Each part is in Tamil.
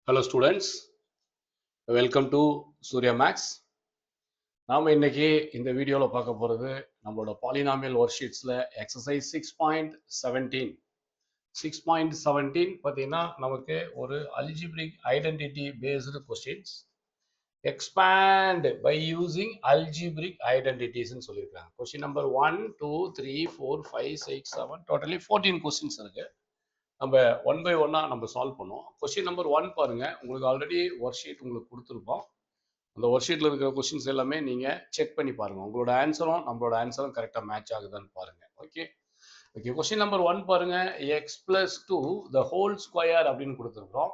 Hello students, welcome to Surya Max. நாம இன்னைக்கு இந்த வீடியோல பார்க்க போறது நம்மளோட பாலினாமியல் ஒர்க்ஷீட்ஸ்ல எக்ஸசைஸ் 6.17. 6.17 பார்த்தீங்கன்னா நமக்கு ஒரு algebraic identity based questions expand by using algebraic ஐடென்டிட்டிஸ்ன்னு சொல்லியிருக்காங்க. கொஸ்டின் நம்பர் 1, 2, 3, 4, 5, 6, 7 டோட்டலி 14 கொஸ்டின்ஸ் இருக்கு. நம்ம ஒன் பை ஒன்னா நம்ம சால்வ் பண்ணுவோம். கொஸ்டின் நம்பர் 1 பாருங்க, உங்களுக்கு ஆல்ரெடி ஒர்க் ஷீட் உங்களுக்கு கொடுத்துருப்போம். அந்த ஒர்க் ஷீட்ல இருக்கிற கொஸ்டின்ஸ் எல்லாமே நீங்க செக் பண்ணி பாருங்க. உங்களோட ஆன்சரும் நம்மளோட ஆன்சரும் கரெக்டா மேட்ச் ஆகுதான்னு பாருங்க. ஓகே ஓகே கொஸ்டின் நம்பர் 1 பாருங்க, x plus 2 the whole square அப்படின்னு கொடுத்துருக்கோம்.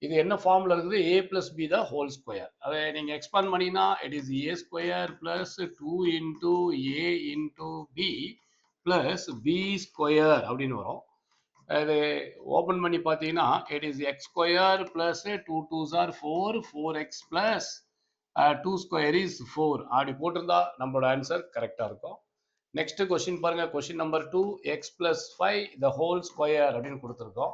இது என்ன ஃபார்ம்ல இருக்குது? a plus b the whole square. அதை நீங்க எக்ஸ்பாண்ட் பண்ணீங்கன்னா it is a square plus 2 into a into b plus b square அப்படின்னு வரும். அது ஓபன் பண்ணி பார்த்தீங்கன்னா it is x square plus 2 2s are 4 4x plus 2 square is 4 அப்படி போட்டிருந்தா நம்மளோட ஆன்சர் கரெக்டா இருக்கும். நெக்ஸ்ட் கொஸ்டின் பாருங்க, question number 2 x plus 5 the whole square அப்படின்னு கொடுத்துருக்கோம்.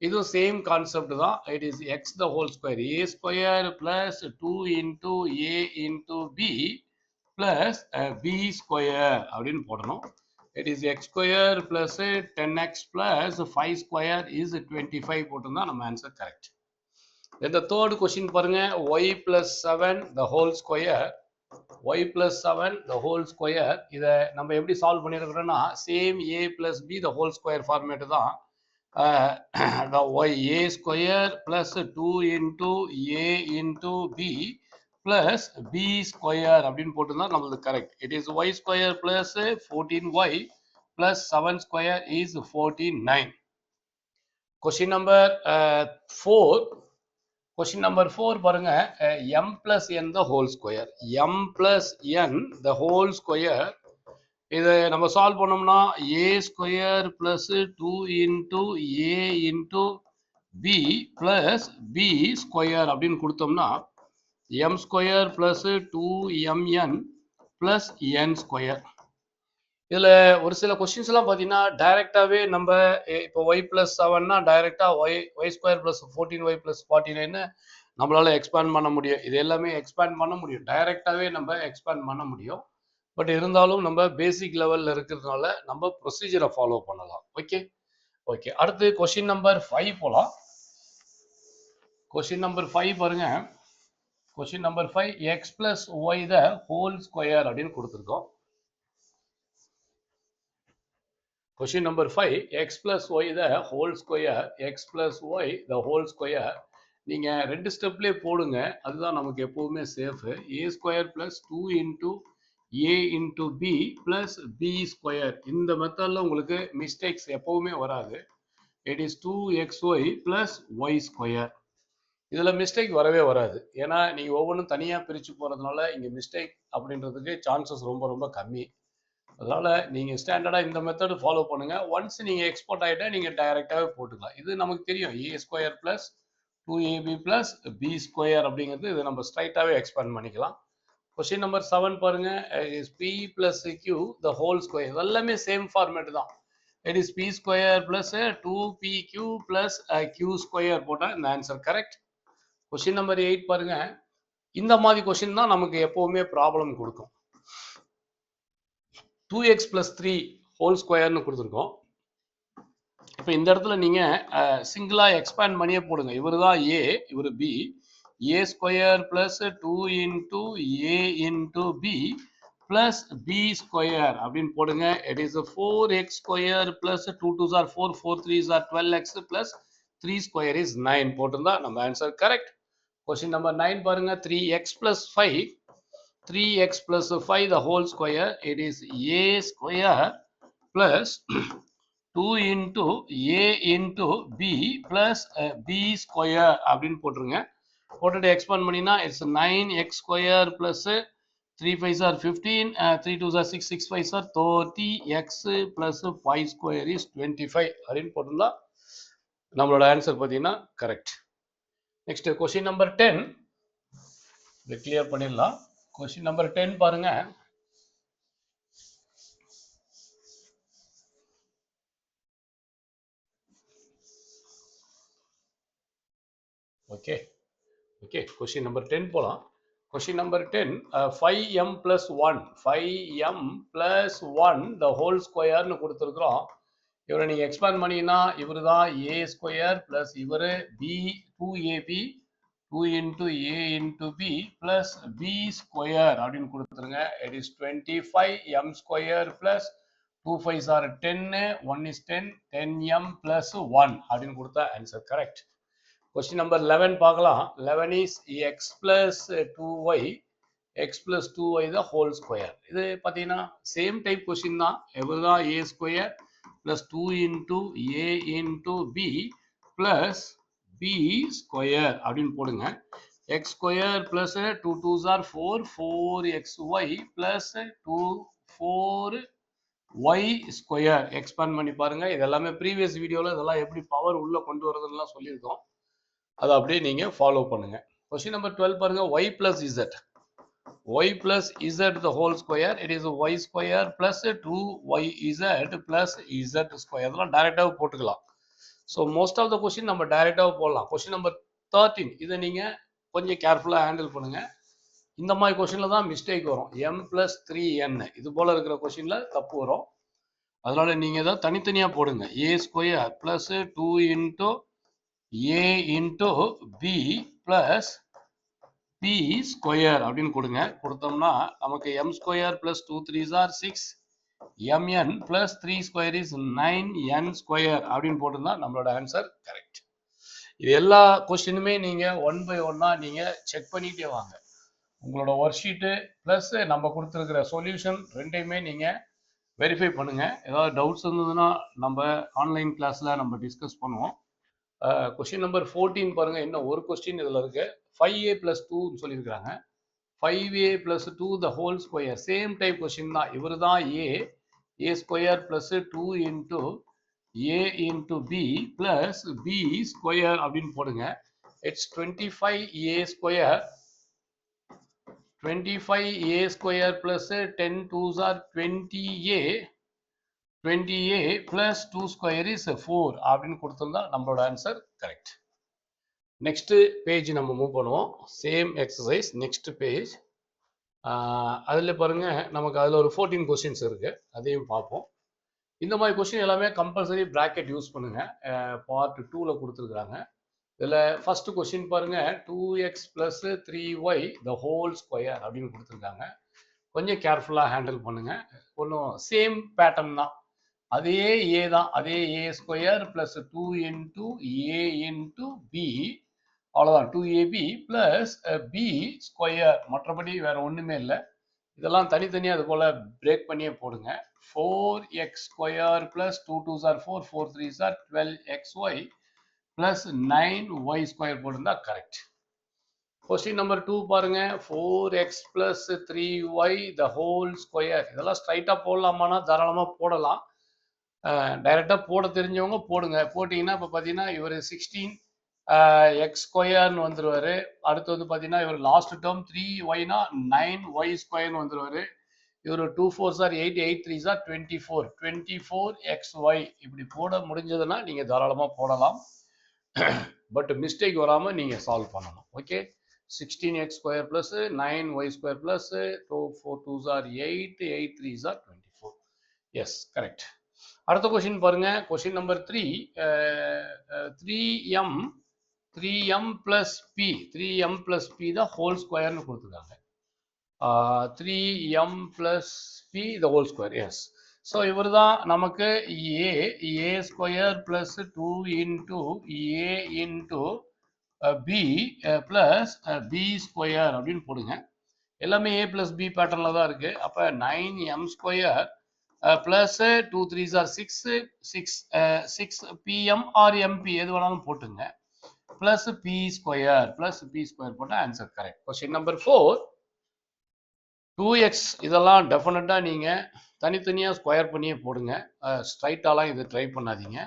இதுவும் சேம் கான்செப்ட் தான். it is x the whole square, a square plus 2 into a into b plus b square அப்படின்னு போடணும். it is x square plus 10x plus 5 square is 25 போட்டிருந்தா நம்ம answer correct. then the third question பாருங்க, y plus 7 the whole square, y plus 7 the whole square. இதை நம்ம எப்படி சால்வ் பண்ணியிருக்கிறோம்னா same a plus b the whole square format தான். the y a square plus 2 into a into b plus b square அப்படின்னு போட்டுருந்தா நம்மளுக்கு correct. it is y square plus 14y plus 7 square is 49. question number 4. question number 4 பாருங்க, m plus n the whole square, m plus n the whole square. இதை நம்ம சால்வ் பண்ணோம்னா a square plus 2 into a into b plus b square அப்படின்னு கொடுத்தோம்னா m square plus 2mn plus n square. இதுல ஒரு சில கொஸ்டின்ஸ் எல்லாம் பாத்தீங்கன்னா டைரக்டாவே நம்ம இப்போ y பிளஸ் 7னா டைரக்டா y square plus 14y plus 49 நம்மளால எக்ஸ்பேண்ட் பண்ண முடியும். இது எல்லாமே எக்ஸ்பேண்ட் பண்ண முடியும், டைரக்டாவே நம்ம எக்ஸ்பேண்ட் பண்ண முடியும். பட் இருந்தாலும் நம்ம பேசிக் லெவல்ல இருக்கிறதுனால நம்ம ப்ரொசீஜரை ஃபாலோ பண்ணலாம். ஓகே ஓகே அடுத்து கொஸ்டின் நம்பர் 5 போலாம். கொஸ்டின் நம்பர் 5 பாருங்க, question number 5 x plus y the whole square அப்படின்னு கொடுத்துருக்கோம். Question number 5, x plus y the whole square, x plus y the whole square. நீங்க ரெண்டு ஸ்டெப்லயே போடுங்க, அதுதான் நமக்கு எப்பவுமே safe. a square plus 2 into a into b plus b square. இந்த மெத்தட்ல உங்களுக்கு மிஸ்டேக்ஸ் எப்பவுமே வராது. it is 2xy plus y square. இதுல மிஸ்டேக் வரவே வராது, ஏன்னா நீங்க ஒவ்வொன்றும் தனியா பிரிச்சு போறதுனால இங்க மிஸ்டேக் அப்படின்றதுக்கு சான்சஸ் ரொம்ப ரொம்ப கம்மி. அதனால நீங்க ஸ்டாண்டர்டா இந்த மெத்தட் ஃபாலோ பண்ணுங்க. ஒன்ஸ் நீங்க எக்ஸ்போர்ட் ஆயிட்டா நீங்க டைரக்டாவே போட்டுக்கலாம். இது நமக்கு தெரியும், a square plus 2ab plus b square அப்படிங்கிறது இது நம்ம ஸ்ட்ரைட்டாவே எக்ஸ்பேண்ட் பண்ணிக்கலாம். கொஸ்டின் நம்பர் 7 பாருங்க, is p plus q the whole square. இதெல்லாமே சேம் ஃபார்மேட் தான். it is p square plus 2pq plus q square போட்டா இந்த ஆன்சர் கரெக்ட். கொஸ்டின் நம்பர் 8 பாருங்க, இந்த மாதிரி கொஸ்டின் தான் நமக்கு எப்பவுமே ப்ராப்ளம் கொடுக்கும். 2x plus 3 whole square னு கொடுத்துருக்கோம். இப்போ இந்த இடத்துல நீங்க சிங்கிளா எக்ஸ்பேண்ட் பண்ணியே போடுங்க. இவர் தான் a, இவர் b. a square plus 2 into a into b plus b square அப்படின்னு போடுங்க. it is 4x square plus 2 2s are 4 4 3s are 12x plus 3 square is 9 போட்டிருந்தா நம்ம ஆன்சர் கரெக்ட். கொஸ்டின் நம்பர் 9 பாருங்க, 3x plus 5, 3x plus 5 the whole square. it is a square plus 2 into a into b plus b square அப்படின்னு போட்டுருங்க. போட்டுட்டு எக்ஸ்பேண்ட் பண்ணினா it's 9x square plus 3 5s are 15, 3 2s are 6 6 5s are 30x plus 5 square is 25 அப்படின்னு போட்டிருந்தா நம்மளோட ஆன்சர் பார்த்தீங்கன்னா கரெக்ட். நெக்ஸ்ட் கொஸ்டின் நம்பர் 10 இதை கிளியர் பண்ணிடலாம். கொஸ்டின் நம்பர் 10 பாருங்க, ஓகே ஓகே கொஸ்டின் நம்பர் 10 போலாம். Question number 10 5m plus 1 5m plus 1 the whole square னு கொடுத்துருக்குறோம். இவரை நீங்க எக்ஸ்பேண்ட் பண்ணீங்கன்னா இவர் தான் a ஸ்கொயர் பிளஸ் இவரு b 2ab 2 into a into b plus b square அப்படின்னு கொடுத்துருங்க. it is 25m square plus 2 5s are 10 1 is 10 10m plus 1 அப்படின்னு கொடுத்தா ஆன்சர் கரெக்ட். Question number 11 பார்க்கலாம். 11 is x plus 2y x plus 2y the whole square. இது பார்த்தீங்கன்னா சேம் டைப் கொஸ்டின் தான். எவ்வளவுதான் a square plus 2 into a into b plus b square அப்படின்னு போடுங்க. x square plus 2 2s are 4 4xy plus 2 4y square expand பண்ணி பாருங்க. இதெல்லாமே ப்ரீவியஸ் வீடியோல இதெல்லாம் எப்படி பவர் உள்ள கொண்டு வரதுன்னு சொல்லியிருக்கோம். அதை அப்படியே நீங்க ஃபாலோ பண்ணுங்க. கொஸ்டின் நம்பர் 12 பாருங்க. y plus z y plus z the whole square it is y square plus 2yz plus z square. இதெல்லாம் டைரக்டாவே போட்டுக்கலாம். So most of the question நம்ம டைரக்டாவே போடலாம். கொஸ்டின் நம்பர் 13 இதை நீங்க கொஞ்சம் கேர்ஃபுல்லா ஹேண்டில் பண்ணுங்க. இந்த மாதிரி கொஸ்டின்ல தான் மிஸ்டேக் வரும். m plus 3n இது போல இருக்கிற கொஸ்டின்ல தப்பு வரும். அதனால நீங்க இதை தனித்தனியா போடுங்க. a square plus 2 into a into b plus b square அப்படின்னு கொடுங்க. கொடுத்தோம்னா நமக்கு m square plus 2 3s are 6 mn plus 3 square is 9n square அப்படின்னு போட்டிருந்தா நம்மளோட ஆன்சர் கரெக்ட். இது எல்லா கொஸ்டினுமே நீங்க ஒன் பை ஒன்னா நீங்க செக் பண்ணிட்டே வாங்க. உங்களோட ஒர்க் ஷீட்டு பிளஸ் நம்ம கொடுத்துருக்கிற சொல்யூஷன் ரெண்டையுமே நீங்க வெரிஃபை பண்ணுங்க. ஏதாவது டவுட்ஸ் இருந்ததுன்னா நம்ம ஆன்லைன் கிளாஸ்ல நம்ம டிஸ்கஸ் பண்ணுவோம். கொஸ்டின் நம்பர் 14 பாருங்க. இன்னும் ஒரு கொஸ்டின் இதுல இருக்கு. 5a plus 2 சொல்லியிருக்காங்க. 5a plus 2 the whole square same type question தான். இவர் தான் a square plus 2 into a into b plus b square அப்படின்னு போடுங்க. It's 25a square 25a square plus 10 2s are 20a 20a plus 2 square is 4 அப்படின்னு கொடுத்திருந்தா நம்மளோட ஆன்சர் கரெக்ட். நெக்ஸ்ட் பேஜ் நம்ம மூவ் பண்ணுவோம். Same exercise next page. அதில் பாருங்க நமக்கு அதில் ஒரு 14 கொஸ்டின்ஸ் இருக்கு. அதையும் பார்ப்போம். இந்த மாதிரி கொஸ்டின் எல்லாமே கம்பல்சரி பிராக்கெட் யூஸ் பண்ணுங்க. பார்ட் 2ல கொடுத்துருக்காங்க. இதில் ஃபர்ஸ்ட் கொஸ்டின் பாருங்க. 2x plus 3y the whole square அப்படின்னு கொடுத்துருக்காங்க. கொஞ்சம் கேர்ஃபுல்லாக ஹேண்டில் பண்ணுங்க. ஒன்றும் சேம் பேட்டர்ன் தான். அதே a தான். அதே a square plus 2 into a into b அவ்வளோதான். 2ab plus b square. மற்றபடி வேற ஒன்றுமே இல்லை. இதெல்லாம் தனித்தனியாக அது போல பிரேக் பண்ணியே போடுங்க. 4x square plus 2 2s are 4 4 3s are 12xy plus 9y square போடுந்தா கரெக்ட். கொஸ்டின் நம்பர் 2 பாருங்க. 4x plus 3y the whole square. இதெல்லாம் ஸ்ட்ரைட்டா போடலாமான்னா தாராளமா போடலாம். டைரக்டா போட தெரிஞ்சவங்க போடுங்க. போட்டீங்கன்னா இப்போ பார்த்தீங்கன்னா இவர் 16 எக்ஸ் ஸ்கொயர்னு வந்துருவாரு. அடுத்து வந்து பார்த்தீங்கன்னா இவர் லாஸ்ட் டேர்ம் 3yனா 9y ஸ்கொயர்னு வந்துருவாரு. இவர் 2 4s are 8 8 3s are 24 24xy இப்படி போட முடிஞ்சதுன்னா நீங்க தாராளமா போடலாம். பட் மிஸ்டேக் வராம நீங்க சால்வ் பண்ணணும். Okay. 16x square plus 9y square plus 4 2s are 8 8 3s are 24. Yes correct. அடுத்த கொஸ்டின் பாருங்க. Question number 3 3m plus p 3m plus p the whole square னு கொடுத்துருக்காங்க. 3m plus p the whole square. Yes. So இவர் தான் நமக்கு a square plus 2 into a into b plus b square அப்படின்னு போடுங்க. எல்லாமே a பிளஸ் b பேட்டர்ல தான் இருக்கு. அப்ப 9m square plus 2 3s are 6 pm or mp எது வேணாலும் போட்டுங்க. பிளஸ் p ஸ்கொயர் போட்டா answer correct. Question number 4 2x இதெல்லாம் டெஃபினட்டா நீங்க தனித்தனியா ஸ்கொயர் பண்ணியே போடுங்க. ஸ்ட்ரைட்டாலாம் இது ட்ரை பண்ணாதீங்க.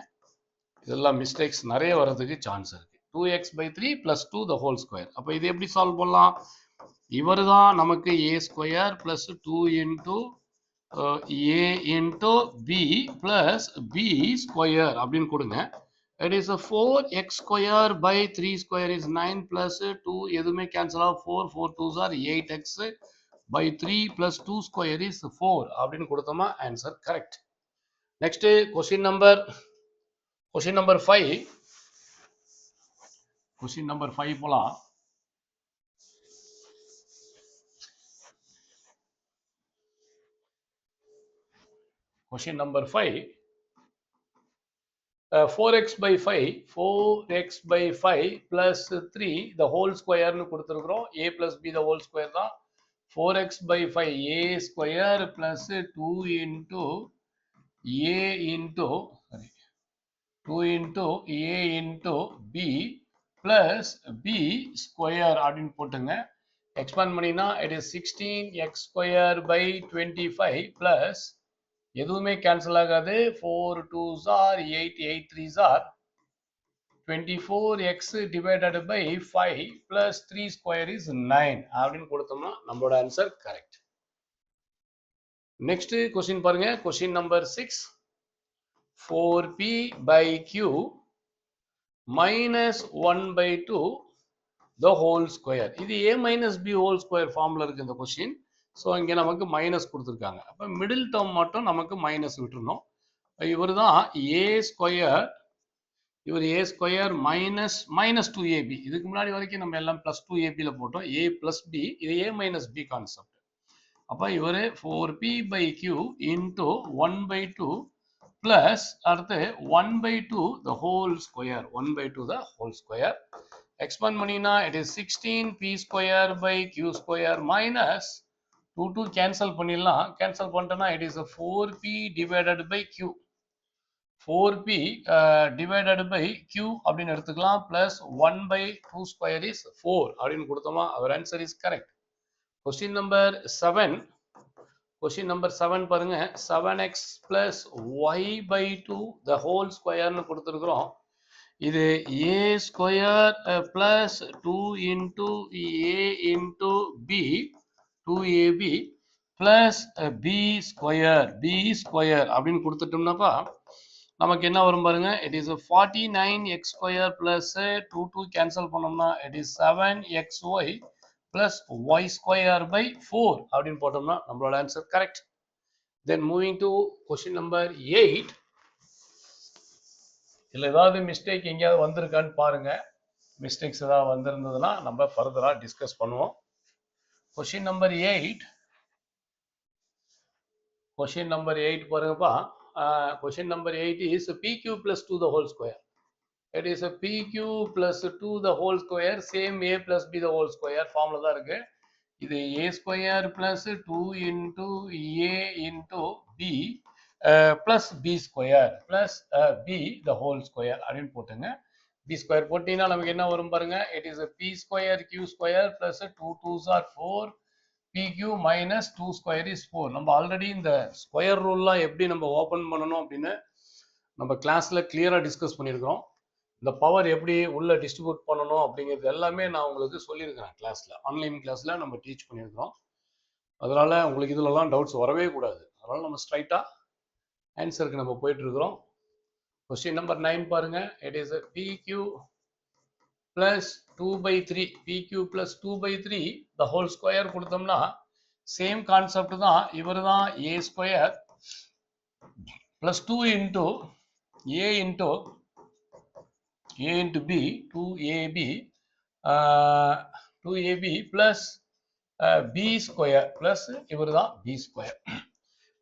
இதெல்லாம் மிஸ்டேக்ஸ் நிறைய வர்றதுக்கு சான்ஸ் இருக்கு. 2x by 3 plus 2 the whole square. அப்போ இது எப்படி சால்வ் பண்ணலாம்? இவர் தான் நமக்கு a square plus 2 into a into b plus b square அப்படின்னு கொடுங்க. It is a 4x square by 3 square is 9 plus 2 எதுவுமே cancel ஆகும் 4 4 2s are 8x by 3 plus 2 square is 4 அப்படின்னு கொடுத்தோமா answer correct. Next question number 5. Question number 5 போலாம். Question number 5. 4x by 5 plus 3 the whole square னு கொடுத்திருக்கிறோம். A plus b the whole square தான். 4x by 5 a square plus 2 into a into 2 into a into b plus b square அப்படின்னு போட்டுங்க. expand பண்ணினா it is 16x square by 25 plus எதுவுமே cancel ஆகாது 4 2s are 8 8 3s are 24x divided by 5 plus 3 square is 9 அப்படின்னு கொடுத்தோம்னா நம்மளோட ஆன்சர் கரெக்ட். நெக்ஸ்ட் क्वेश्चन பாருங்க. Question number 6. 4p by q minus 1 by 2 the whole square. இது a minus b whole square ஃபார்ம்ல இருக்கு இந்த क्वेश्चन. ஸோ இங்கே நமக்கு மைனஸ் கொடுத்துருக்காங்க. அப்போ மிடில் டேர்ம் மட்டும் நமக்கு மைனஸ் விட்டுருணும். இவர் தான் a ஸ்கொயர், இவர் a ஸ்கொயர் மைனஸ் 2ab. இதுக்கு முன்னாடி வரைக்கும் நம்ம எல்லாம் பிளஸ் 2ab போட்டோம். a பிளஸ் b, இது a மைனஸ் b கான்செப்ட். அப்போ இவர் 4p by q into 1 by 2 plus அடுத்து 1 by 2 the whole square, 1 by 2 the whole square. expand பண்ணினா it is 16p square by q square minus 2 2 cancel பண்ணிடலாம். cancel பண்ணிட்டோம்னா it is a 4p divided by q, 4p divided by q அப்படின்னு எடுத்துக்கலாம். plus 1 by 2 square is 4 அப்படின்னு கொடுத்தோமா our answer is correct. question number 7. question number 7 பாருங்க. 7x plus y by 2 the whole square னு கொடுத்திருக்கிறோம். இது a square plus 2 into a into b 2ab plus b square அப்படின்னு கொடுத்துட்டோம்னாப்பா நமக்கு என்ன வரும் பாருங்க. it is a 49x square plus 2 2 cancel பண்ணோம்னா it is 7xy plus y square by 4 அப்படின்னு போட்டோம்னா நம்மளோட answer correct. then moving to question number 8. இதுல ஏதாவது மிஸ்டேக் எங்கேயாவது வந்திருக்கான்னு பாருங்க. மிஸ்டேக்ஸ் ஏதாவது வந்திருந்ததுன்னா நம்ம ஃபர்தரா டிஸ்கஸ் பண்ணுவோம். question number 8. question number 8 பாருங்கப்பா. question number 8 is pq plus 2 the whole square. it is a pq plus 2 the whole square same a plus b the whole square ஃபார்ம்ல தான் இருக்கு. இது a square plus 2 into a into b plus b square plus b the whole square அப்படின்னு போட்டுங்க. b square போட்டீங்கன்னா நமக்கு என்ன வரும் பாருங்க. it is a p square q square plus 2 2s are 4 pq minus 2 square is 4. நம்ம ஆல்ரெடி இந்த ஸ்கொயர் ரூல்லாம் எப்படி நம்ம ஓபன் பண்ணணும் அப்படின்னு நம்ம கிளாஸ்ல கிளியரா டிஸ்கஸ் பண்ணியிருக்கிறோம். இந்த பவர் எப்படி உள்ள டிஸ்ட்ரிபியூட் பண்ணணும் அப்படிங்கிறது எல்லாமே நான் உங்களுக்கு சொல்லியிருக்கிறேன் கிளாஸ்ல, ஆன்லைன் கிளாஸ்ல நம்ம டீச் பண்ணியிருக்கிறோம். அதனால உங்களுக்கு இதுலலாம் டவுட்ஸ் வரவே கூடாது. அதனால நம்ம ஸ்ட்ரைட்டா ஆன்சருக்கு நம்ம போயிட்டு இருக்கிறோம். கொஸ்டின் நம்பர் 9 பாருங்க. it is a pq plus 2 by 3 pq plus 2 by 3 the whole square கொடுத்தோம்னா சேம் கான்செப்ட் தான். இவர் தான் a square plus 2 into a into b 2ab 2ab plus b square plus இவர் தான் b square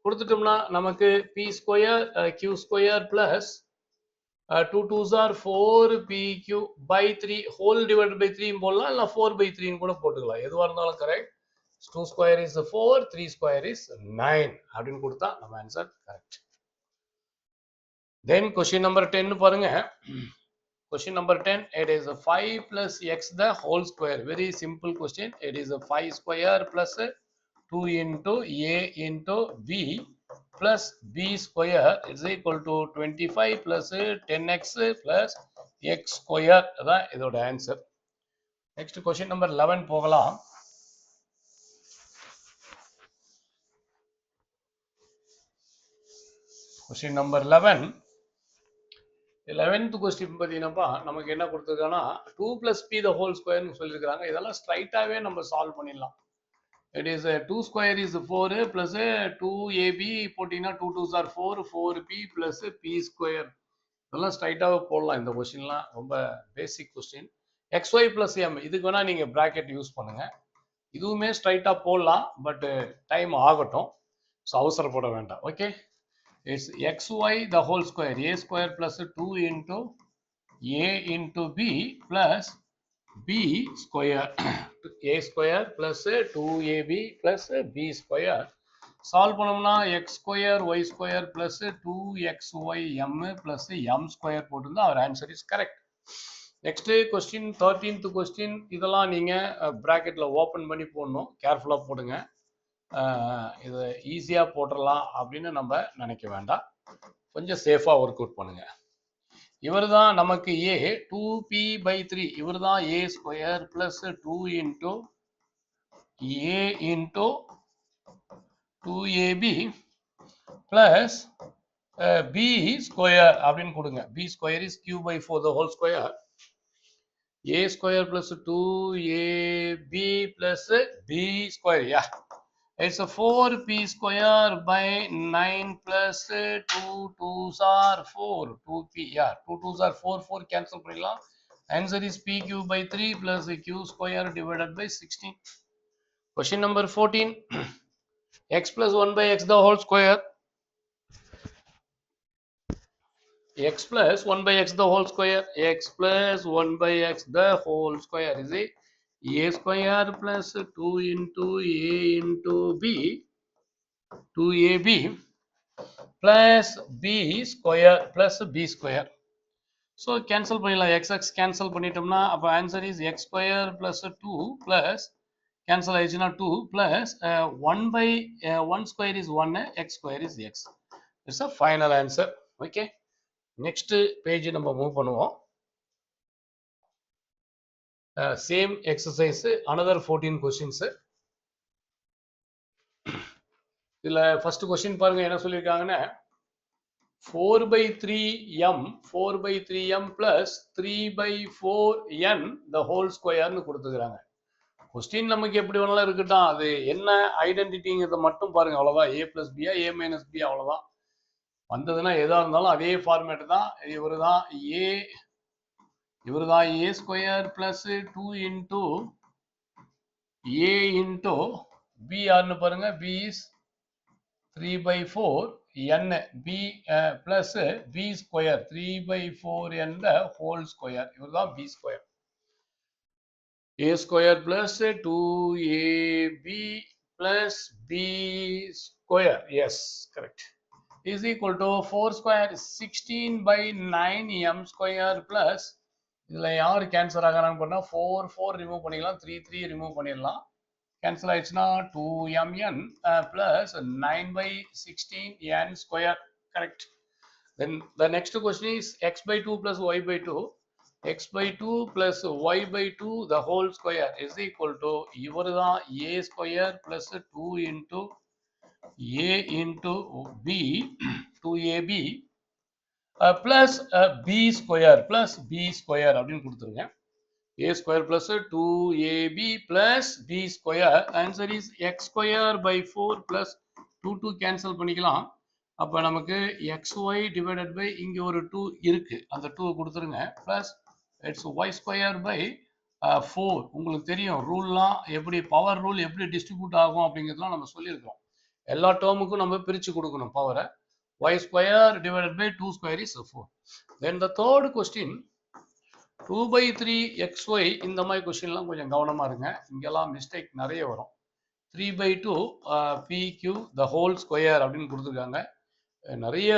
கொடுத்துட்டோம்னா நமக்கு p square q square plus 2 2s are 4 pq by 3 whole divided by 3 போடலாம், இல்ல 4 by 3 கூட போட்டுக்கலாம். எதுவா இருந்தாலும் correct. 2 square is 4, 3 square is 9 அப்படின்னு கொடுத்தா நம்ம answer correct. then question number 10 பாருங்க. question number 10. it is a 5 plus x the whole square. very simple question. it is a 5 square plus 2 into a into b plus b square is equal to 25 plus 10x plus x square. அதான் இதோட ஆன்சர். next question number 11 போகலாம். question number 11. 11th கொஸ்டின் பார்த்தீங்கன்னாப்பா நமக்கு என்ன கொடுத்துருக்காங்கன்னா 2 plus p the whole square னு சொல்லியிருக்காங்க. இதெல்லாம் ஸ்ட்ரைட்டாகவே நம்ம சால்வ் பண்ணிடலாம். It is 2 square is 4 plus 2ab போட்டிங்கன்னா 2 2s are 4 4p plus p square. இதெல்லாம் ஸ்ட்ரைட்டாகவே போடலாம். இந்த கொஸ்டின்லாம் ரொம்ப basic question. xy plus m இதுக்கு வேணா நீங்க பிராக்கெட் யூஸ் பண்ணுங்க. இதுவுமே ஸ்ட்ரைட்டா போடலாம், பட் டைம் ஆகட்டும். ஸோ அவசரப்பட வேண்டாம். Okay, it's xy the whole square, a square plus 2 into a into b plus b square, a square plus 2ab plus b square. Solve பண்ணோம்னா x square y square plus 2xym plus m square போட்டிருந்தா our answer is correct. Next question 13th question. இதெல்லாம் நீங்க பிராக்கெட்ல ஓபன் பண்ணி போடணும். கேர்ஃபுல்லா போடுங்க. இது ஈஸியா போட்டுடலாம் அப்படின்னு நம்ம நினைக்க வேண்டாம். கொஞ்சம் சேஃபா ஒர்க் அவுட் பண்ணுங்க. இவர் தான் நமக்கு a 2p/3. இவர் தான் a square plus 2 into a into 2ab plus b square அப்படின்னு கொடுங்க. b square is q/4 the whole square. a square plus 2ab plus b square. Yeah, it's a 4p square by 9 plus 2 2s are 4 2p. Yeah, 2 2s are 4 4 cancel பண்ணிடலாம். Answer is pq/3 plus q square divided by 16. Question number 14. x plus 1 by x the whole square. X plus 1 by x the whole square. X plus 1 by x the whole square is a square plus 2 into a into b 2ab plus b square plus b square. So cancel பண்ணிடலாம். x cancel பண்ணிட்டோம்னா அப்போ answer is x square plus 2 plus cancel ஆயிடுச்சுன்னா 2 plus 1 by 1 square is 1, x square is x. It's a final answer. Okay, next page நம்ம மூவ் பண்ணுவோம். Same exercise, another 14 questions. இதுல first question பாருங்க என்ன சொல்லியிருக்காங்கன்னா 4/3m plus 3/4n the whole square னு கொடுத்துக்கிறாங்க. கொஸ்டின் நமக்கு எப்படி வேணாலும் இருக்கட்டும், அது என்ன ஐடென்டிட்டிங்கிறத மட்டும் பாருங்க. அவ்வளவுதான். a plus b a minus b அவ்வளவுதான். வந்ததுன்னா எதா இருந்தாலும் அதே ஃபார்மேட் தான். இவருதான் a square plus 2 into a into b யாருன்னு பாருங்க. b is 3/4n b plus b square 3/4n the whole square. இவருதான் b square. a square plus 2ab plus b square. Yes, correct. Is equal to 4 square 16/9m square plus இதுல யார் கேன்சல் ஆகிறாங்க பண்ணா 4 4 ரிமூவ் பண்ணிடலாம். 3 3 ரிமூவ் பண்ணிடலாம். cancel ஆயிடுச்சுன்னா 2mn plus 9/16n square. Correct. Then the next question is x/2 plus y/2. x/2 plus y/2 the whole square is equal to இவருதான் a square plus 2 into a into b 2ab plus b square plus b square அப்படின்னு கொடுத்துருங்க. a square plus 2ab plus b square. Answer is x square by 4 plus 2 2 cancel பண்ணிக்கலாம். அப்ப நமக்கு xy divided by இங்க ஒரு 2 இருக்கு, அந்த 2 கொடுத்துருங்க. plus it's y square by 4. உங்களுக்கு தெரியும் ரூல்லாம் எப்படி, பவர் ரூல் எப்படி டிஸ்ட்ரிபியூட் ஆகும் அப்படிங்கிறதுலாம் நம்ம சொல்லியிருக்கோம். எல்லா டேர்முக்கும் நம்ம பிரிச்சு கொடுக்கணும் பவரை. y square divided by 2 square is 4. Then the third question 2/3xy. இந்த மாதிரி கொஸ்டின்லாம் கொஞ்சம் கவனமா இருங்க. இங்கெல்லாம் மிஸ்டேக் நிறைய வரும். 3/2 pq the whole square அப்படின்னு கொடுத்துருக்காங்க. நிறைய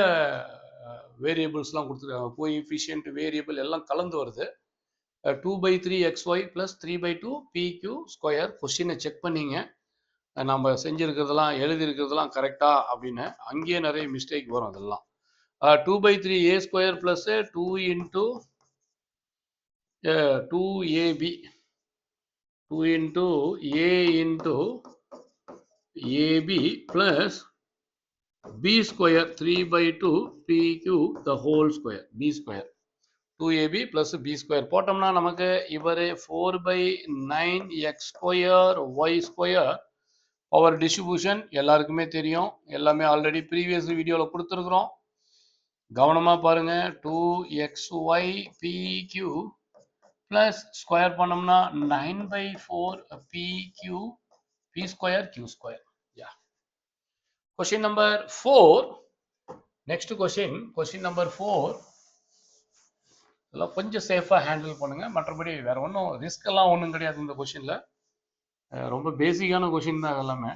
வேரியபிள்ஸ்லாம் கொடுத்துருக்காங்க. கோஎஃபிஷியன்ட் வேரியபிள் எல்லாம் கலந்து வருது. 2/3xy plus 3/2 pq square. கொஸ்டினை செக் பண்ணிங்க, நம்ம செஞ்சிருக்கிறதெல்லாம் எழுதியிருக்கிறதெல்லாம் கரெக்டா அப்படின்னு. அங்கேயே நிறைய மிஸ்டேக் வரும். அதெல்லாம் 2/3 a square plus 2 into 2ab 2 into a into ab plus b square 3/2 pq the whole square b square. 2ab plus b square போட்டோம்னா நமக்கு இவர் 4/9 x square y square power distribution எல்லாருக்குமே தெரியும். எல்லாமே ஆல்ரெடி ப்ரீவியஸ் வீடியோவில் கொடுத்துருக்குறோம். கவனமாக பாருங்க. 2xy pq plus ஸ்கொயர் பண்ணோம்னா 9/4 pq p square q square. Yeah. Question number 4. Next question number 4. இதெல்லாம் கொஞ்சம் சேஃபாக ஹேண்டில் பண்ணுங்க. மற்றபடி வேற ஒன்றும் ரிஸ்க் எல்லாம் ஒன்றும் கிடையாது இந்த கொஷினில். ரொம்ப பேசிக்கான கொஷின் தான் எல்லாமே.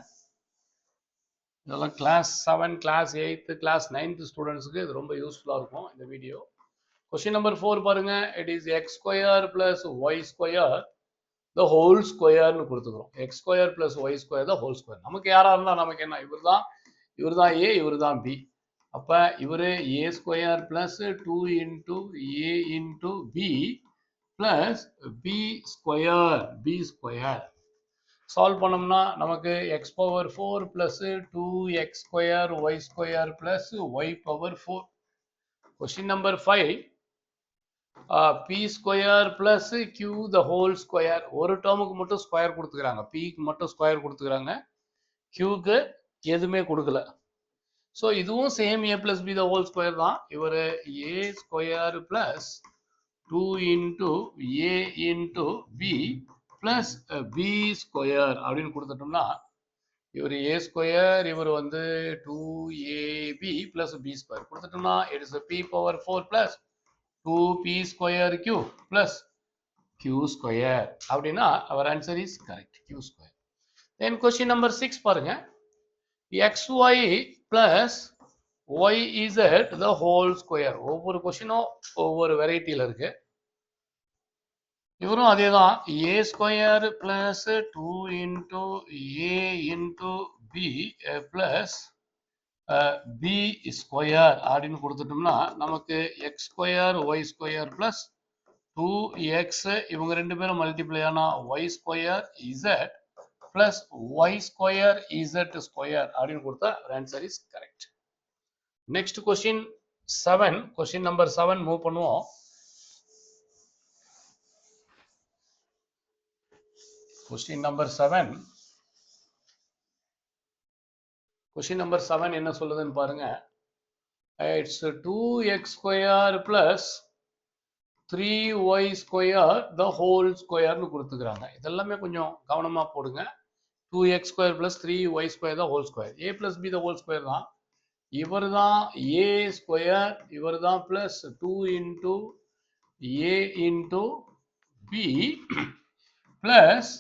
இதெல்லாம் கிளாஸ் 7, கிளாஸ் 8, கிளாஸ் 9 ஸ்டூடெண்ட்ஸுக்கு இது ரொம்ப யூஸ்ஃபுல்லாக இருக்கும் இந்த வீடியோ. கொஸ்டின் நம்பர் 4 பாருங்க. It is x square plus y square the whole ஸ்கொயர்னு கொடுத்துக்கிறோம். X square plus y square the whole square. நமக்கு யாரா இருந்தா நமக்கு என்ன, இவர் தான் ஏ, இவர் தான் பி. அப்ப இவரு a square plus 2 into a into b plus b square. Solve பண்ணோம்னா நமக்கு x power 4 plus 2x square y square plus y power 4. Question number 5. p square plus q the whole square. ஒரு டேர்முக்கு மட்டும் ஸ்கொயர் கொடுத்துக்கிறாங்க. pக்கு மட்டும் ஸ்கொயர் கொடுத்துக்கிறாங்க, qக்கு எதுவுமே கொடுக்கல. ஸோ இதுவும் same a plus b the whole square தான். இவர் a square plus 2 into a into b plus b square அப்படின்னு கொடுத்துட்டோம்னா இவர் ஏ ஸ்கொயர், இவர் 2ab பிளஸ் பி ஸ்கொயர் கொடுத்துட்டோம்னா it is p power 4 plus 2p square q plus q square. அப்படின்னா அவர் answer is correct, q square. Then question number 6 பாருங்க. xy plus yz the whole square. ஒவ்வொரு கொஸ்டினும் ஒவ்வொரு வெரைட்டியில் இருக்கு. இவரும் அதே தான். A square plus 2 into a into b plus b square அப்படின்னு கொடுத்துட்டோம்னா நமக்கு x square y square plus 2x இவங்க ரெண்டு பேரும் மல்டிப்ளை ஆனா y square z plus y square z square அப்படின்னு கொடுத்தா answer is correct. Next question 7. Question number 7 move பண்ணுவோம். Question number 7. கொஸ்டின் நம்பர் 7 என்ன சொல்லுதுன்னு பாருங்க. It's 2x square plus 3y square the whole ஸ்கொயர்னு கொடுத்துக்கிறாங்க. இதெல்லாமே கொஞ்சம் கவனமா போடுங்க. 2x square plus 3y square the whole square. a plus b the whole square தான். இவர் தான் a ஸ்கொயர், இவர் தான் plus 2 into a into b plus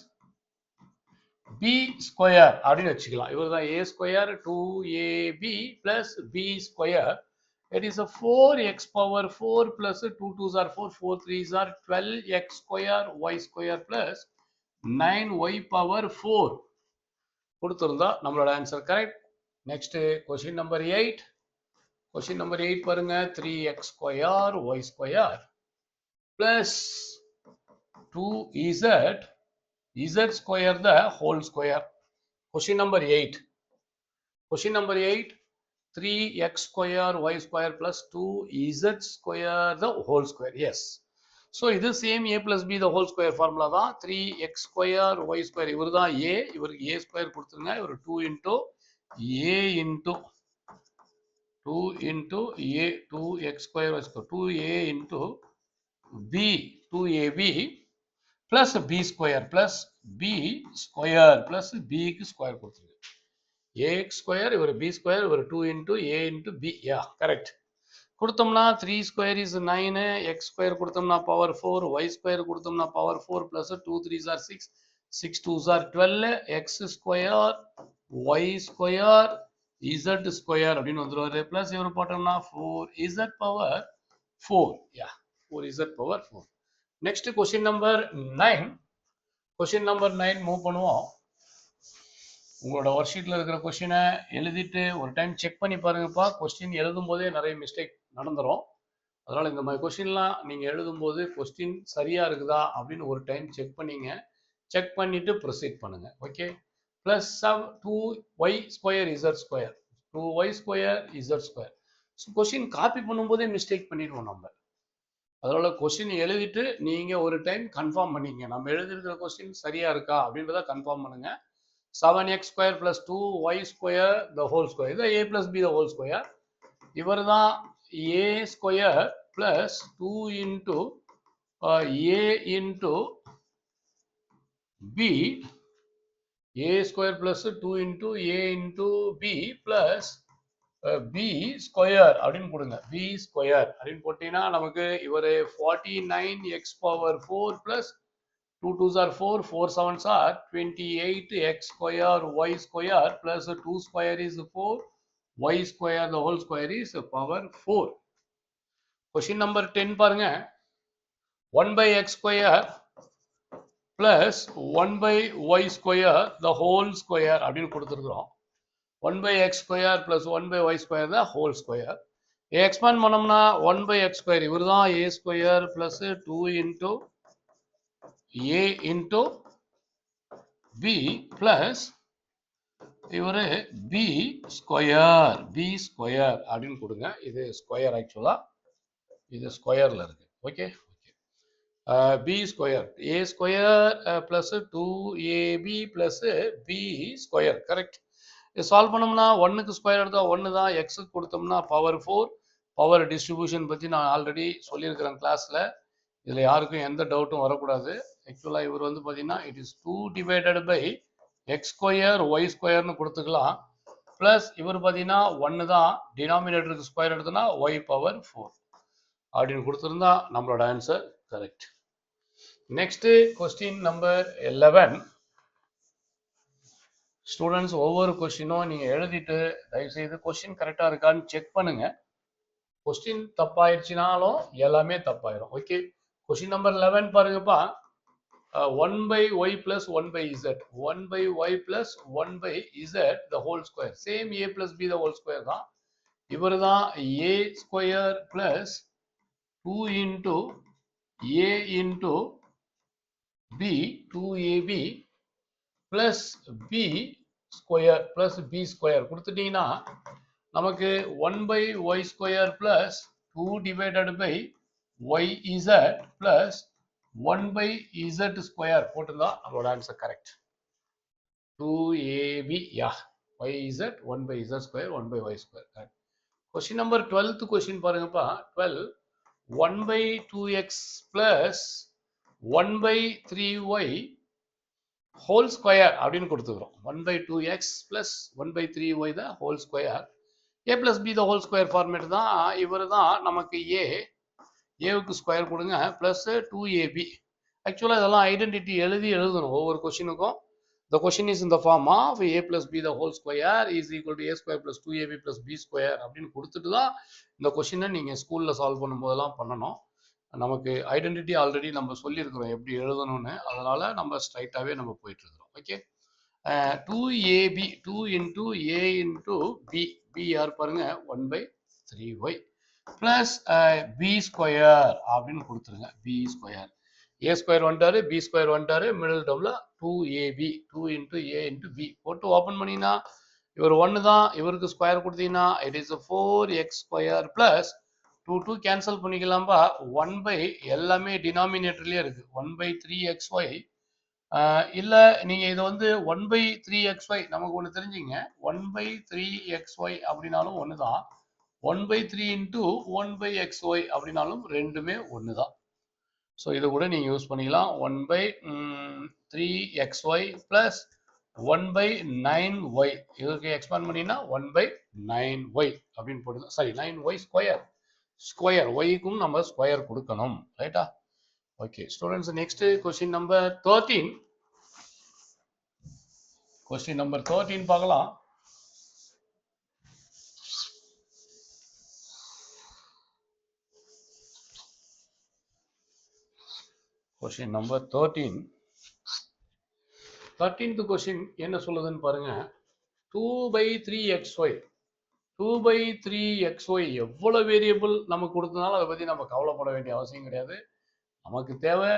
b square அப்படின்னு வச்சுக்கலாம். இவர் தான் a square 2ab plus b square. It is a 4x power 4 plus 2 2s are 4, 4 3s are 12x square y square plus 9y power 4 கொடுத்திருந்தா நம்மளோட answer correct. Next question number 8. Question number 8 பாருங்க. 3x square y square plus 2z z square the whole square. Question number 8. Question number 8. 3x square y square plus 2z square the whole square. Yes. So இது same a plus b the whole square formula தான். 3x square y square இவர் தான் a, இவருக்கு a square கொடுத்துருங்க. இவர் 2 into a into 2 into a 2x square y square 2a into b 2ab plus b square plus b square plus b க்கு ஸ்கொயர் கொடுத்துருங்க. ax square இவர் b square இவர் 2 into a into b. yeah correct. கொடுத்தோம்னா 3 square is 9, x square கொடுத்தோம்னா power 4, y square கொடுத்தோம்னா power 4 plus 2 3s are 6, 6 2s are 12, x square y square z square அப்படின்னு வந்துருவாரு. பிளஸ் இவர் போட்டோம்னா 4z power 4. yeah 4z power 4. Next question number 9. Question number 9 move பண்ணுவோம். உங்களோட ஒர்க் ஷீட்ல இருக்கிற கொஸ்டினை எழுதிட்டு ஒரு டைம் செக் பண்ணி பாருங்கப்பா. கொஸ்டின் எழுதும் போதே நிறைய மிஸ்டேக் நடந்துரும். அதனால இந்த மாதிரி கொஸ்டின்லாம் நீங்க எழுதும் போது கொஸ்டின் சரியா இருக்குதா அப்படின்னு ஒரு டைம் செக் பண்ணீங்க. செக் பண்ணிட்டு ப்ரொசீட் பண்ணுங்க. Okay. Plus 2y square z square 2y square z square. So question copy பண்ணும்போதே மிஸ்டேக் பண்ணிடுவோம் நம்ம. அதனால கொஸ்டின் எழுதிட்டு நீங்க ஒரு டைம் கன்ஃபார்ம் பண்ணிக்கங்க. நம்ம எழுதியிருக்கிற கொஸ்டின் சரியா இருக்கா அப்படின்றத கன்ஃபார்ம் பண்ணுங்க. 7x square plus 2y square the whole square. இது a plus b the whole square. இவர் தான் a square plus 2 into a into b, a square plus 2 into a into b plus b square அப்படின்னு கொடுங்க. b square அப்படின்னு போட்டீங்கன்னா நமக்கு இவர் 49x power 4 plus 2 2s are 4, 4 7s are 28x square y square plus 2 square is 4, y square the whole square is power 4. Question number 10 பாருங்க. 1 by x square plus 1 by y square the whole square அப்படின்னு கொடுத்துருக்கிறோம். 1 by x square plus 1 by y square the whole square. Expand பண்ணோம்னா 1 by x square இவர் தான் a square plus 2 into a into b plus இவரு b ஸ்கொயர் அப்படின்னு கொடுங்க. இது ஸ்கொயர் ஆக்சுவலா, இது ஸ்கொயர்ல இருக்கு. Okay, b square a square plus 2ab plus b square. Correct. இது சால்வ் பண்ணோம்னா 1க்கு ஸ்கொயர் எடுத்தா 1 தான், எக்ஸுக்கு கொடுத்தோம்னா பவர் 4. பவர் டிஸ்ட்ரிபியூஷன் பற்றி நான் ஆல்ரெடி சொல்லியிருக்கிறேன் கிளாஸில். இதில் யாருக்கும் எந்த டவுட்டும் வரக்கூடாது. ஆக்சுவலாக இவர் வந்து பார்த்தீங்கன்னா it is 2 divided by x square y ஸ்கொயர்னு கொடுத்துக்கலாம். ப்ளஸ் இவர் பார்த்தீங்கன்னா 1 தான், டினாமினேட்டருக்கு ஸ்கொயர் எடுத்தோன்னா ஒய் பவர் 4 அப்படின்னு கொடுத்துருந்தா நம்மளோட answer correct. Next question number 11. Students ஒவ்வொரு கொஸ்டினும் நீங்கள் எழுதிட்டு தயவுசெய்து கொஸ்டின் கரெக்டாக இருக்கான்னு செக் பண்ணுங்க. கொஸ்டின் தப்பாயிடுச்சுனாலும் எல்லாமே தப்பாயிடும். ஓகே, கொஸ்டின் நம்பர் 11 பாருங்கப்பா. 1 by y plus 1 by z, 1 by y plus 1 by z the whole square. Same a plus b the whole square தான். இவர் தான் a square plus 2 into a into b 2ab plus b square plus b square கொடுத்துட்டீங்கன்னா நமக்கு 1 by y square plus 2 divided by yz plus 1 by z square போட்டுதான் நம்மளோட answer correct. 2ab yz 1 by z square 1 by y square correct. Question number 12th question பாருங்கப்பா. 12 1 by 2x plus 1 by 3y whole square அப்படின்னு கொடுத்துக்கிறோம். 1 by 2x plus 1 by 3y the whole square. a plus b the whole square format தான். இவர் தான் நமக்கு ஏவுக்கு ஸ்கொயர் கொடுங்க பிளஸ் 2ab. ஆக்சுவலாக இதெல்லாம் ஐடென்டிட்டி எழுதணும் ஒவ்வொரு கொஸ்டினுக்கும். The question is in the form of a plus b the whole square is equal to a square plus 2ab plus b square அப்படின்னு கொடுத்துட்டு தான் இந்த கொஸ்டினை நீங்கள் ஸ்கூலில் சால்வ் பண்ணும்போதெல்லாம் பண்ணணும். நமக்கு ஐடென்டிட்டி ஆல்ரெடி நம்ம சொல்லியிருக்கிறோம் எப்படி எழுதணும்னு, அதனால நம்ம ஸ்ட்ரைட்டாகவே நம்ம போயிட்டு இருக்கிறோம். Okay, 2ab 2 into a into b, b யார் பாருங்க 1 by 3y plus b square அப்படின்னு கொடுத்துருங்க. b ஸ்கொயர் a ஸ்கொயர் வந்துட்டாரு, b ஸ்கொயர் வந்துட்டாரு, மிடில் டேர்ம்ல 2ab 2 into a into b போட்டு ஓப்பன் பண்ணினா இவர் 1 தான், இவருக்கு ஸ்கொயர் கொடுத்தீங்கன்னா it is 4x square plus 2 2 cancel பண்ணிக்கலாம்பா. 1 by எல்லாமே டினாமினேட்டர்லயே இருக்கு. 1 by 3xy இல்ல நீங்க இது வந்து 1 by 3xy நமக்கு ஒன்று தெரிஞ்சுங்க. 1 by 3xy அப்படின்னாலும் ஒன்று தான். 1 by 3 into 1 by xy அப்படின்னாலும் ரெண்டுமே ஒன்று தான். ஸோ இதை கூட நீங்கள் யூஸ் பண்ணிக்கலாம். 1 by 3xy plus 1 by 9y இதுக்கு எக்ஸ்பேண்ட் பண்ணினா 1 by 9y அப்படின்னு போட்டு, சாரி 9y ஸ்கொயர். ஸ்கொயர் ஒய்க்கும் நம்ம ஸ்கொயர் கொடுக்கணும். ரைட்டா? Okay students, next question number 13. Question number 13 பார்க்கலாம். Question number 13. 13th கொஸ்டின் என்ன சொல்லுதுன்னு பாருங்க. 2 by 3xy 2 by 3xy எவ்வளவு வேரியபிள் நமக்கு கொடுத்தனாலும் அதை பத்தி நம்ம கவலைப்பட வேண்டிய அவசியம் கிடையாது. நமக்கு தேவை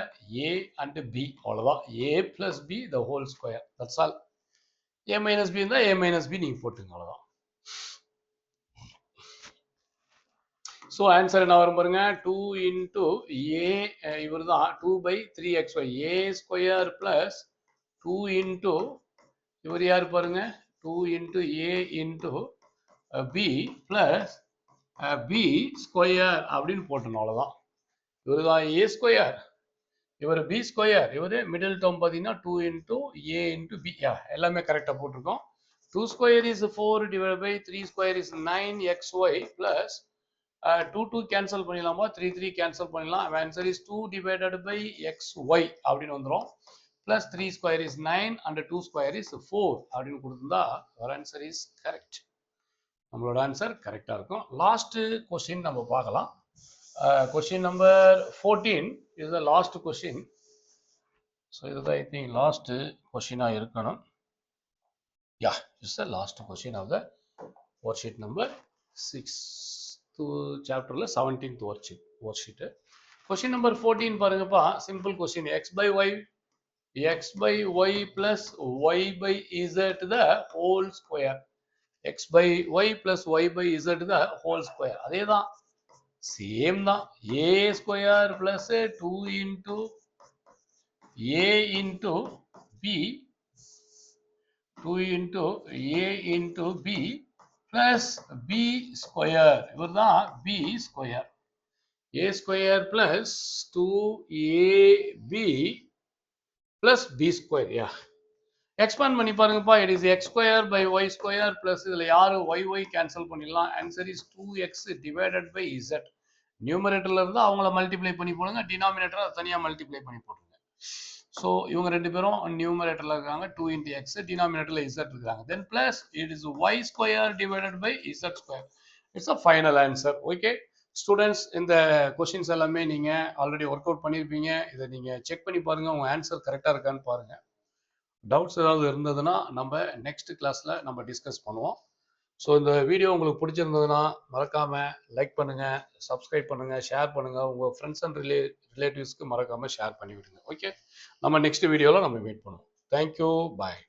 a and b, அவ்வளவுதான். a plus b the whole square, that's all. a minus b இருந்தா a minus b நீங்க போட்டுங்க, அவ்வளவுதான். ஸோ ஆன்சர் என்ன வரும் பாருங்க, 2 இன்டூ ஏ, இவர் தான் 2/3xy, ஏ ஸ்கொயர் பிளஸ் 2 இன்டூ இவர் யார் பாருங்க, 2 into a into b plus b square அப்படின்னு போட்டணும். அவ்வளோதான். இவர் தான் ஏ ஸ்கொயர், இவர் பி ஸ்கொயர், இவர் மிடில் டேர்ம் பார்த்தீங்கன்னா 2 இன்டூ ஏ இன்டூ பி. எல்லாமே கரெக்டாக போட்டிருக்கோம். 2 square is 4 divide by 3 square is 9xy plus 2 cancel பண்ணிடலாமா, 3 கேன்சல் பண்ணிடலாம். Answer is 2 divided by xy அப்படின்னு வந்துடும். Plus 3 square is 9 and 2 square is 4 அப்படின்னு கொடுத்துருந்தா our ஆன்சர் இஸ் கரெக்ட். நம்மளோட ஆன்சர் கரெக்டாக இருக்கும். லாஸ்ட் கொஸ்டின் நம்ம பார்க்கலாம். Question number 14 is the last question. So இதுதான் ஐ திங்க் லாஸ்ட் கொஸ்டினாக இருக்கணும். Yeah, it's the last question of the worksheet number 6 சாப்டர்ல 17th worksheet. Question number 14 பாருங்கப்பா, simple question. x by y plus y by z the whole square. x by y plus y by z the whole square. அதே தான், சேம் தான். a square plus 2 into a into b, 2 into a into b plus b square. இவர் தான் b square. a square plus 2ab plus b square. Expand பண்ணி பாருங்கப்பா. It is x square by y square plus இதில் யாரு ஒய் கேன்சல் பண்ணிடலாம். Answer is 2x divided by z. நியூமரேட்டர்ல இருந்து அவங்கள மல்டிப்ளை பண்ணி போடுங்க, டினாமினேட்டர் அதை தனியாக மல்டிப்ளை பண்ணி போட்டுருங்க. ஸோ இவங்க ரெண்டு பேரும் நியூமரேட்டர்ல இருக்காங்க, 2 into x, டினாமினேட்டர்ல z இருக்காங்க. Then plus it is y square divided by z square. It's a final answer. Okay students, இந்த கொஸ்டின்ஸ் எல்லாமே நீங்க ஆல்ரெடி ஒர்க் அவுட் பண்ணியிருப்பீங்க. இதை நீங்க செக் பண்ணி பாருங்க, உங்க ஆன்சர் கரெக்டாக இருக்கான்னு பாருங்க. டவுட்ஸ் ஏதாவது இருந்ததுன்னா நம்ம நெக்ஸ்ட் கிளாஸ்ல நம்ம டிஸ்கஸ் பண்ணுவோம். ஸோ இந்த வீடியோ உங்களுக்கு பிடிச்சிருந்ததுன்னா மறக்காம லைக் பண்ணுங்க, சப்ஸ்கிரைப் பண்ணுங்க, ஷேர் பண்ணுங்க, உங்க ஃப்ரெண்ட்ஸ் அண்ட் ரிலேட்டிவ்ஸ்க்கு மறக்காம ஷேர் பண்ணி விடுங்க. ஓகே, நம்ம நெக்ஸ்ட் வீடியோல நம்ம மீட் பண்ணுவோம். தேங்க்யூ, பாய்.